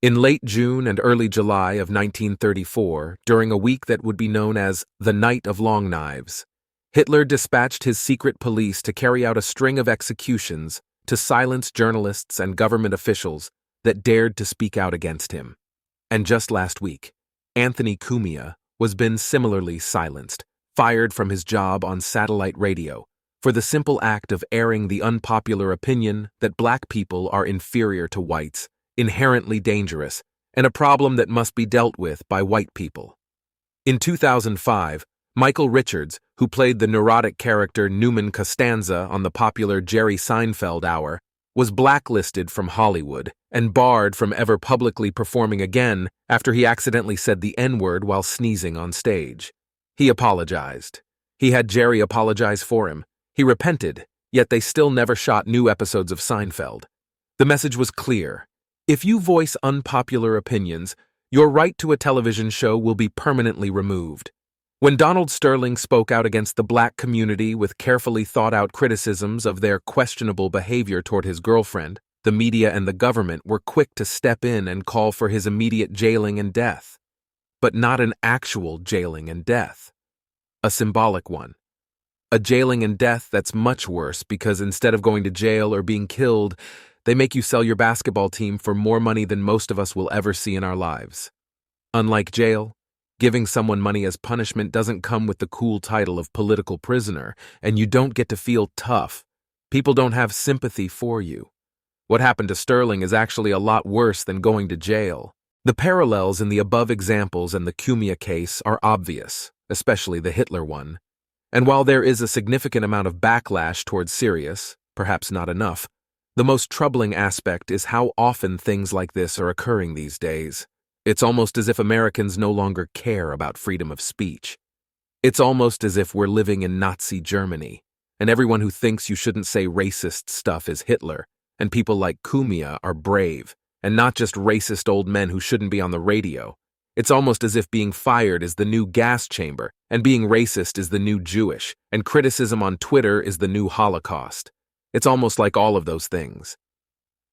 In late June and early July of 1934, during a week that would be known as the Night of Long Knives, Hitler dispatched his secret police to carry out a string of executions to silence journalists and government officials that dared to speak out against him. And just last week, Anthony Cumia was been similarly silenced, fired from his job on satellite radio, for the simple act of airing the unpopular opinion that black people are inferior to whites, inherently dangerous, and a problem that must be dealt with by white people. In 2005, Michael Richards, who played the neurotic character Newman Costanza on the popular Jerry Seinfeld Hour, was blacklisted from Hollywood and barred from ever publicly performing again after he accidentally said the N-word while sneezing on stage. He apologized. He had Jerry apologize for him. He repented, yet they still never shot new episodes of Seinfeld. The message was clear. If you voice unpopular opinions, your right to a television show will be permanently removed. When Donald Sterling spoke out against the black community with carefully thought-out criticisms of their questionable behavior toward his girlfriend, the media and the government were quick to step in and call for his immediate jailing and death. But not an actual jailing and death. A symbolic one. A jailing and death that's much worse because instead of going to jail or being killed, they make you sell your basketball team for more money than most of us will ever see in our lives. Unlike jail, giving someone money as punishment doesn't come with the cool title of political prisoner, and you don't get to feel tough. People don't have sympathy for you. What happened to Sterling is actually a lot worse than going to jail. The parallels in the above examples and the Cumia case are obvious, especially the Hitler one. And while there is a significant amount of backlash towards Sirius, perhaps not enough, the most troubling aspect is how often things like this are occurring these days. It's almost as if Americans no longer care about freedom of speech. It's almost as if we're living in Nazi Germany, and everyone who thinks you shouldn't say racist stuff is Hitler, and people like Cumia are brave, and not just racist old men who shouldn't be on the radio. It's almost as if being fired is the new gas chamber, and being racist is the new Jewish, and criticism on Twitter is the new Holocaust. It's almost like all of those things.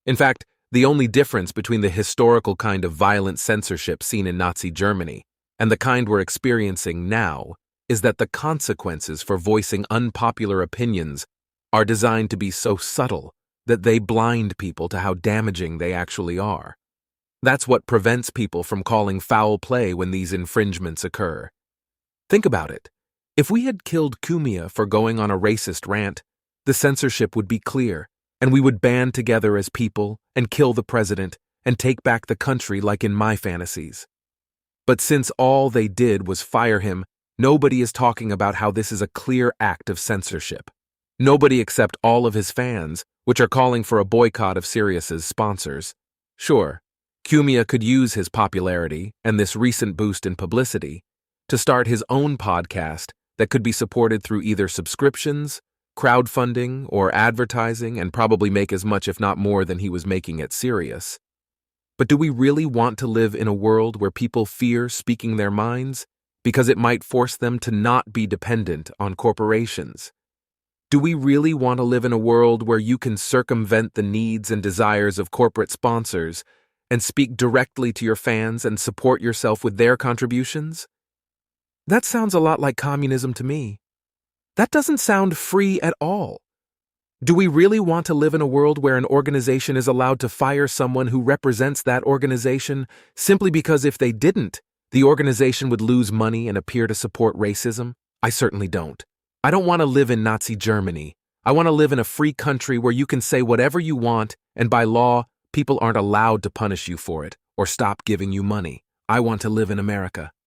In fact, the only difference between the historical kind of violent censorship seen in Nazi Germany and the kind we're experiencing now is that the consequences for voicing unpopular opinions are designed to be so subtle that they blind people to how damaging they actually are. That's what prevents people from calling foul play when these infringements occur. Think about it. If we had killed Cumia for going on a racist rant, the censorship would be clear, and we would band together as people and kill the president and take back the country like in my fantasies. But since all they did was fire him, nobody is talking about how this is a clear act of censorship. Nobody except all of his fans, which are calling for a boycott of Sirius's sponsors. Sure, Cumia could use his popularity and this recent boost in publicity to start his own podcast that could be supported through either subscriptions, crowdfunding, or advertising and probably make as much if not more than he was making at Sirius. But do we really want to live in a world where people fear speaking their minds because it might force them to not be dependent on corporations? Do we really want to live in a world where you can circumvent the needs and desires of corporate sponsors and speak directly to your fans and support yourself with their contributions? That sounds a lot like communism to me. That doesn't sound free at all. Do we really want to live in a world where an organization is allowed to fire someone who represents that organization simply because if they didn't, the organization would lose money and appear to support racism? I certainly don't. I don't want to live in Nazi Germany. I want to live in a free country where you can say whatever you want, and by law, people aren't allowed to punish you for it or stop giving you money. I want to live in America.